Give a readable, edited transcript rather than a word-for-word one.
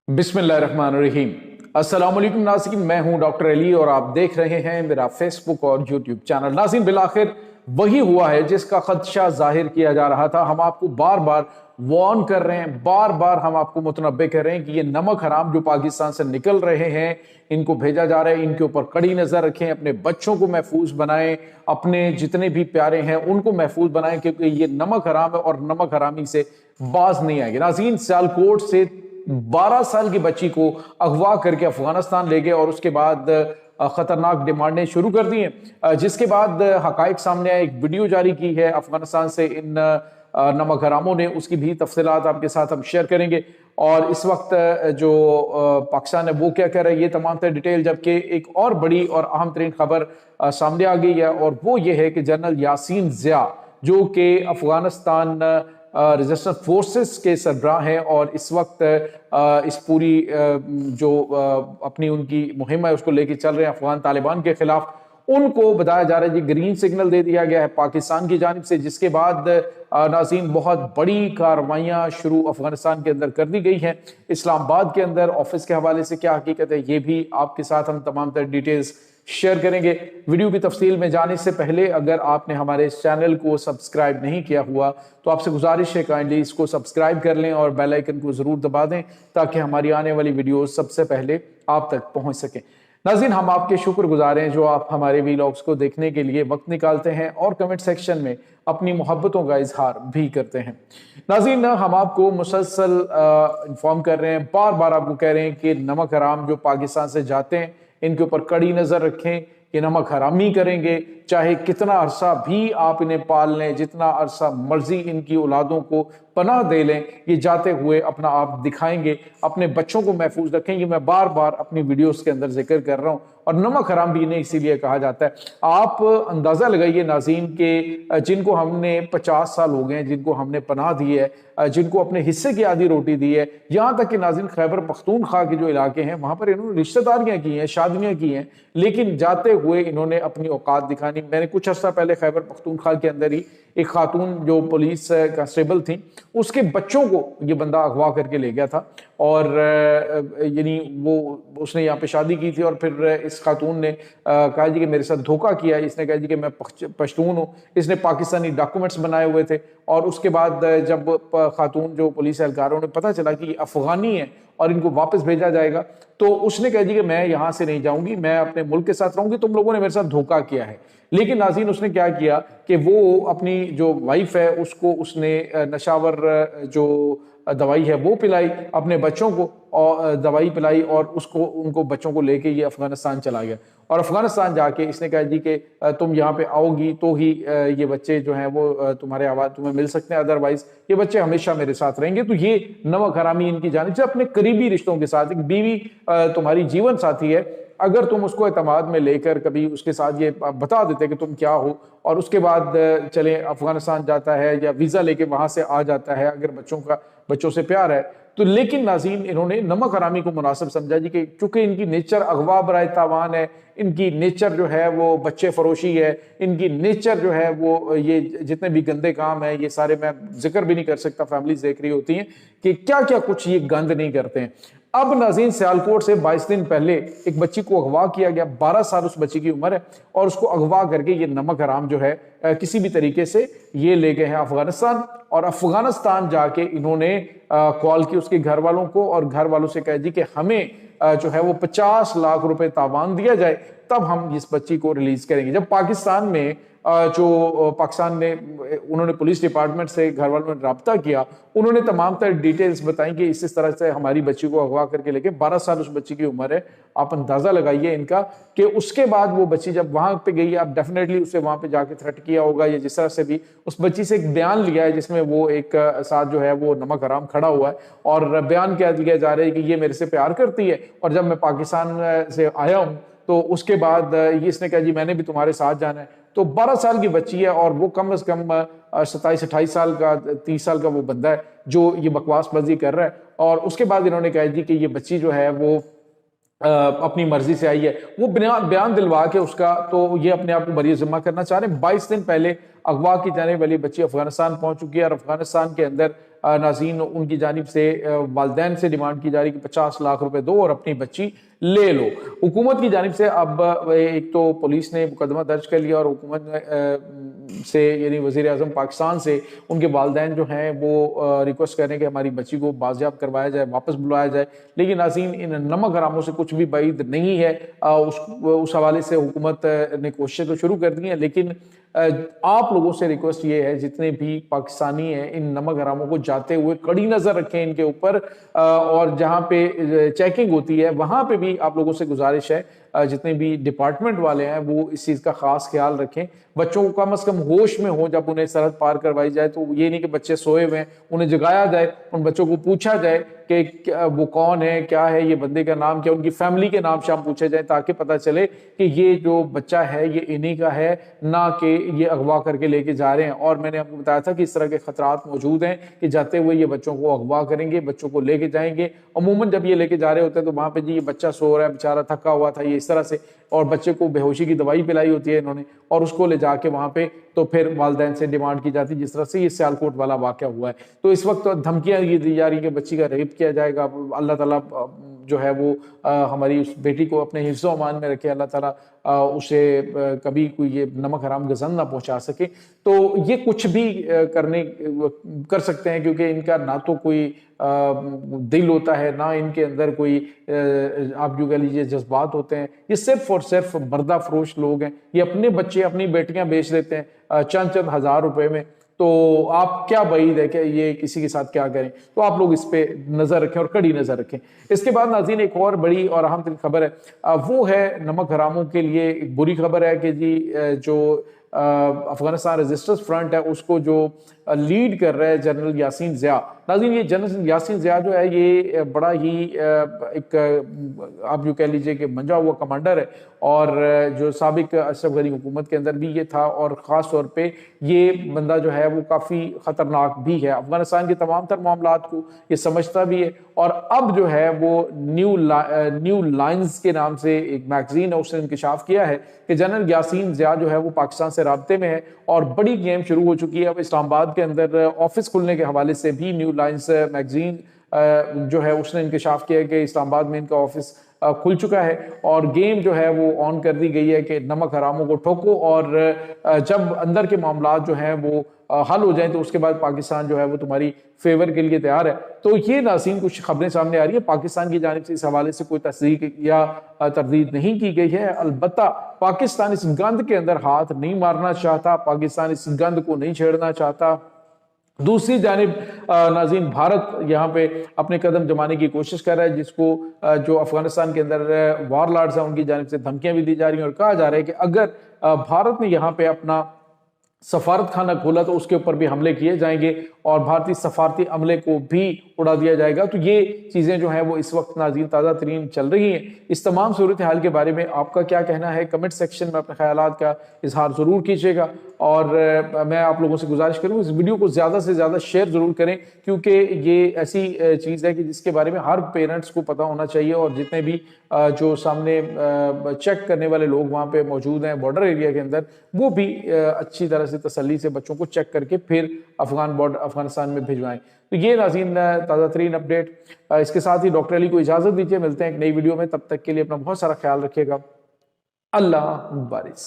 बिस्मिल्लाहिर्रहमानिर्रहीम। अस्सलाम वालेकुम नाज़रीन, मैं हूं डॉक्टर अली और आप देख रहे हैं मेरा फेसबुक और यूट्यूब चैनल। नाज़रीन, बिलाखिर वही हुआ है जिसका खदशा जाहिर किया जा रहा था। हम आपको बार बार वार्न कर रहे हैं, बार बार हम आपको मुतनब्बे कर रहे हैं कि ये नमक हराम जो पाकिस्तान से निकल रहे हैं, इनको भेजा जा रहा है, इनके ऊपर कड़ी नजर रखें, अपने बच्चों को महफूज बनाएं, अपने जितने भी प्यारे हैं उनको महफूज बनाएं, क्योंकि ये नमक हराम है और नमक हरामी से बाज नहीं आएगी। नाज़रीन, सियालकोट से 12 साल की बच्ची को अगवा करके अफगानिस्तान ले गए और उसके बाद खतरनाक डिमांडें शुरू कर दी हैं, जिसके बाद हकाइक सामने आए। एक वीडियो जारी की है अफगानिस्तान से इन नमक हरामों ने, उसकी भी तफसीलात आपके साथ हम शेयर करेंगे। और इस वक्त जो पाकिस्तान है वो क्या कह रहा है, ये तमाम तर डिटेल। जबकि एक और बड़ी और अहम तरीन खबर सामने आ गई है और वो ये है कि जनरल यासीन ज़िया, जो कि अफगानिस्तान रेजिस्टेंस फोर्सेस के सरबराह हैं और इस वक्त इस पूरी जो अपनी उनकी मुहिम है उसको लेके चल रहे हैं अफगान तालिबान के खिलाफ, उनको बताया जा रहा है जी ग्रीन सिग्नल दे दिया गया है पाकिस्तान की जानिब से, जिसके बाद नाज़रीन बहुत बड़ी कार्रवाइयां शुरू अफगानिस्तान के अंदर कर दी गई हैं। इस्लामाबाद के अंदर ऑफिस के हवाले से क्या हकीकत है, ये भी आपके साथ हम तमाम तर डिटेल्स शेयर करेंगे। वीडियो की तफसील में जाने से पहले अगर आपने हमारे इस चैनल को सब्सक्राइब नहीं किया हुआ तो आपसे गुजारिश है काइंडली इसको सब्सक्राइब कर लें और बेल आइकन को जरूर दबा दें ताकि हमारी आने वाली वीडियोस सबसे पहले आप तक पहुंच सकें। नाज़रीन, हम आपके शुक्रगुजार हैं जो आप हमारे वीलॉग्स को देखने के लिए वक्त निकालते हैं और कमेंट सेक्शन में अपनी मोहब्बतों का इजहार भी करते हैं। नाज़रीन, हम आपको मुसलसल इन्फॉर्म कर रहे हैं, बार बार आपको कह रहे हैं कि नमक हराम जो पाकिस्तान से जाते हैं इनके ऊपर कड़ी नजर रखें। ये नमक हरामी करेंगे, चाहे कितना अरसा भी आप इन्हें पाल लें, जितना अरसा मर्जी इनकी औलादों को पनाह दे लें, ये जाते हुए अपना आप दिखाएंगे। अपने बच्चों को महफूज रखें, ये मैं बार बार अपनी वीडियोस के अंदर जिक्र कर रहा हूं। और नमक हराम भी इन्हें इसीलिए कहा जाता है। आप अंदाजा लगाइए नाज़रीन के जिनको हमने 50 साल हो गए, जिनको हमने पनाह दी है, जिनको अपने हिस्से की आधी रोटी दी है, यहां तक कि नाज़रीन खैबर पख्तूनख्वा के जो इलाके हैं वहां पर इन्होंने रिश्तेदारियां की हैं, शादियां की हैं, लेकिन जाते हुए इन्होंने अपनी औकात दिखानी। मैंने कुछ अर्सा पहले खैबर पख्तूनख्वा के अंदर ही एक खातून जो पुलिस कांस्टेबल थी, उसके बच्चों को ये बंदा अगवा करके ले गया था और यानी वो उसने यहाँ पे शादी की थी और फिर इस खातून ने कहा जी कि मेरे साथ धोखा किया। इसने कहा जी कि मैं पश्तून हूँ, इसने पाकिस्तानी डॉक्यूमेंट्स बनाए हुए थे। और उसके बाद जब खातून जो पुलिस एहलकारों ने पता चला कि अफगानी है और इनको वापस भेजा जाएगा, तो उसने कहा जी कि मैं यहाँ से नहीं जाऊंगी, मैं अपने मुल्क के साथ रहूंगी, तुम लोगों ने मेरे साथ धोखा किया है। लेकिन नाज़रीन, उसने क्या किया कि वो अपनी जो वाइफ है उसको उसने नशावर जो दवाई है वो पिलाई, अपने बच्चों को और दवाई पिलाई और उसको उनको बच्चों को लेके ये अफगानिस्तान चला गया। और अफगानिस्तान जाके इसने कहा जी कि तुम यहाँ पे आओगी तो ही ये बच्चे जो हैं वो तुम्हारे आवाज तुम्हें मिल सकते हैं, अदरवाइज ये बच्चे हमेशा मेरे साथ रहेंगे। तो ये नमक हरामी इनकी जानिब से अपने करीबी रिश्तों के साथ, एक बीवी तुम्हारी जीवन साथी है, अगर तुम उसको एतमाद में लेकर कभी उसके साथ ये बता देते कि तुम क्या हो और उसके बाद चले अफगानिस्तान जाता है या वीजा लेके वहां से आ जाता है, अगर बच्चों से प्यार है तो। लेकिन नाज़रीन, इन्होंने नमक हरामी को मुनासिब समझा जी कि चूंकि इनकी नेचर अगवा बराए तावान है, इनकी नेचर जो है वो बच्चे फरोशी है, इनकी नेचर जो है वो ये जितने भी गंदे काम है ये सारे मैं जिक्र भी नहीं कर सकता, फैमिलीज देख रही होती हैं कि क्या क्या कुछ ये गंद नहीं करते हैं। अब नाज़रीन, सियालकोट से 22 दिन पहले एक बच्ची को अगवा किया गया, 12 साल उस बच्ची की उम्र है, और उसको अगवा करके ये नमक हराम जो है किसी भी तरीके से ये ले गए हैं अफगानिस्तान। और अफगानिस्तान जाके इन्होंने कॉल की उसके घर वालों को और घर वालों से कह दी कि हमें जो है वो 50 लाख रुपए तावान दिया जाए, तब हम इस बच्ची को रिलीज करेंगे। जब पाकिस्तान में पाकिस्तान ने उन्होंने पुलिस डिपार्टमेंट से घर वालों ने रब्ता किया, उन्होंने तमाम तर डिटेल्स बताई कि इस तरह से हमारी बच्ची को अगवा करके लेके 12 साल उस बच्ची की उम्र है। आप अंदाजा लगाइए इनका कि उसके बाद वो बच्ची जब वहां पे गई, आप डेफिनेटली उसे वहां पे जाके थ्रेट किया होगा या जिस तरह से भी उस बच्ची से एक बयान लिया है जिसमें वो एक साथ जो है वो नमक हराम खड़ा हुआ है और बयान क्या दिया जा रहा है कि ये मेरे से प्यार करती है और जब मैं पाकिस्तान से आया हूं तो उसके बाद ये इसने कहा जी मैंने भी तुम्हारे साथ जाना है। तो 12 साल की बच्ची है और वो कम से कम 27-28 साल का 30 साल का वो बंदा है जो ये बकवासबाजी कर रहा है। और उसके बाद इन्होंने कहा जी कि ये बच्ची जो है वो अपनी मर्जी से आई है, वो बयान दिलवा के उसका तो ये अपने आप को बरी जिम्मा करना चाह रहे हैं। 22 दिन पहले اغوا کی جانے والی بچی افغانستان پہنچ چکی ہے اور افغانستان کے اندر ناظرین ان کی جانب سے والدین سے ڈیمانڈ کی جا رہی ہے کہ 50 لاکھ روپے دو اور اپنی بچی لے لو۔ حکومت کی جانب سے اب ایک تو پولیس نے مقدمہ درج کر لیا اور حکومت سے یعنی وزیر اعظم پاکستان سے ان کے والدین جو ہیں وہ ریکویسٹ کریں کہ ہماری بچی کو بازیاب کروایا جائے، واپس بلایا جائے، لیکن ناظرین ان نمک حراموں سے کچھ بھی بعید نہیں ہے۔ اس حوالے سے حکومت نے کوششیں تو شروع کر دی ہیں، لیکن آپ لوگوں سے ریکویسٹ یہ ہے جتنے بھی پاکستانی ہیں ان نمک حراموں کو جاتے ہوئے کڑی نظر رکھیں ان کے اوپر، اور جہاں پہ چیکنگ ہوتی ہے وہاں پہ بھی آپ لوگوں سے گزارش ہے جتنے بھی ڈپارٹمنٹ والے ہیں وہ اس چیز کا خاص خیال رکھیں، بچوں کو کم از کم ہوش میں ہو جب انہیں سرحد پار کروائی جائے، تو یہ نہیں کہ بچے سوئے ہوئے ہیں انہیں جگایا جائے، ان بچوں کو پوچھا جائے کہ وہ کون ہے، کیا ہے، یہ بندے کا نام کیا، ان کی فیملی کے نام شام پوچھے جائیں تاکہ پتہ چلے کہ یہ جو بچہ ہے یہ انہی کا ہے، نہ کہ یہ اغوا کر کے لے کے جا رہے ہیں۔ اور میں نے آپ کو بتایا تھا کہ اس طرح کے خطرات موجود ہیں کہ جاتے ہوئے یہ بچوں کو اغوا کریں گے، بچوں کو لے کے جائیں گے، عموماً جب یہ لے کے جا رہے ہوتے ہیں تو وہاں پہ جی یہ بچہ سو رہا ہے، بیچارہ تھکا ہوا تھا، یہ اس طرح سے، اور بچے کو بے ہوشی کی دوائی پلائی ہوتی ہے انہوں نے، اور اس کو لے جا کے وہاں پہ تو پھر والدین سے ڈیمانڈ کی جاتی، جس طرح سے یہ سیالکوٹ والا واقعہ ہوا ہے۔ تو اس وقت دھمکیاں یہ دی جا رہی کہ بچی کا ریپ کیا جائے گا، اللہ تعالیٰ جو ہے وہ ہماری اس بیٹی کو اپنے حفظ و امان میں رکھے، اللہ تعالیٰ اسے کبھی کوئی یہ نمک حرام غضب نہ پہنچا سکے۔ تو یہ کچھ بھی کر سکتے ہیں کیونکہ ان کا نہ تو کوئی دل ہوتا ہے، نہ ان کے اندر کوئی آپ جو کہہ لیجیے جذبات ہوتے ہیں، یہ صرف اور صرف بردہ فروش لوگ ہیں، یہ اپنے بچے اپنی بیٹیاں بیچ دیتے ہیں چند ہزار روپے میں، تو آپ کیا بعید ہے کہ یہ کسی کے ساتھ کیا کریں۔ تو آپ لوگ اس پہ نظر رکھیں اور کڑی نظر رکھیں۔ اس کے بعد ناظرین ایک اور بڑی اور اہم ترین خبر ہے، وہ ہے نمک حراموں کے لیے ایک بری خبر ہے کہ جی جو افغانستان ریزسٹنس فرنٹ ہے اس کو جو لیڈ کر رہا ہے جنرل یاسین ضیاء۔ ناظرین یہ جنرل یاسین ضیاء جو ہے یہ بڑا ہی ایک آپ جو کہہ لیجئے کہ منجا ہوا کمانڈر ہے، اور جو سابق اشرف غنی حکومت کے اندر بھی یہ تھا، اور خاص طور پہ یہ بندہ جو ہے وہ کافی خطرناک بھی ہے، افغانستان کے تمام تر معاملات کو یہ سمجھتا بھی ہے، اور اب جو ہے وہ نیو لائنز کے نام سے ایک میگزین ہے، اس نے انکشاف کیا ہے کہ جنرل یاسین ضیاء جو ہے وہ پاکستان سے رابطے میں ہے، اور بڑی گیم شروع ہو چکی ہے۔ اب اسلام آباد کے اندر آفس کھلنے کے حوالے سے بھی نیو لائنز میگزین جو ہے اس نے انکشاف کیا کہ اسلام آباد میں ان کا آفس کھل چکا ہے، اور گیم جو ہے وہ آن کر دی گئی ہے کہ نمک حراموں کو ٹھوکو، اور جب اندر کے معاملات جو ہیں وہ حل ہو جائیں تو اس کے بعد پاکستان جو ہے وہ تمہاری فیور کے لیے تیار ہے۔ تو یہ ناظرین کچھ خبریں سامنے آ رہی ہیں، پاکستان کی جانب سے اس حوالے سے کوئی تصدیق یا تردید نہیں کی گئی ہے، البتہ پاکستان اس گند کے اندر ہاتھ نہیں مارنا چاہتا، پاکستان اس گند کو نہیں چھیڑنا چاہتا۔ دوسری جانب ناظرین بھارت یہاں پہ اپنے قدم جمانے کی کوشش کر رہا ہے، جس کو جو افغانستان کے اندر وار لارڈز ہیں ان کی جانب سے دھمکیاں بھی دی جا رہی ہیں، اور کہا جا رہا ہے کہ اگر بھارت نے یہاں پہ اپنا سفارت خانہ کھولا تو اس کے اوپر بھی حملے کیے جائیں گے، اور بھارتی سفارتی عملے کو بھی اڑا دیا جائے گا۔ تو یہ چیزیں جو ہیں وہ اس وقت ناظرین تازہ ترین چل رہی ہیں۔ اس تمام صورتحال کے بارے میں آپ کا کیا کہنا ہے؟ کمنٹ سیکشن میں اپنے خیالات کا اظہار ضرور کیجیے گا، اور میں آپ لوگوں سے گزارش کروں اس ویڈیو کو زیادہ سے زیادہ شیئر ضرور کریں، کیونکہ یہ ایسی چیز ہے کہ جس کے بارے میں ہر پیرنٹس کو پتہ ہونا چاہیے، اور جتنے بھی جو سامنے چیک کرنے والے لوگ وہاں پہ موجود ہیں بارڈر ایریا کے اندر، وہ بھی اچھی طرح سے تسلی سے بچوں کو چیک کر کے پھر افغانستان میں بھیجوائیں۔ تو یہ ناظرین تازہ ترین اپڈیٹ۔ اس کے ساتھ ہی ڈاکٹر علی کو اجازت دیجیے، ملتے ہیں ایک نئی ویڈیو میں، تب تک کے لیے اپنا بہت سارا خیال رکھیے گا۔ اللہ حافظ۔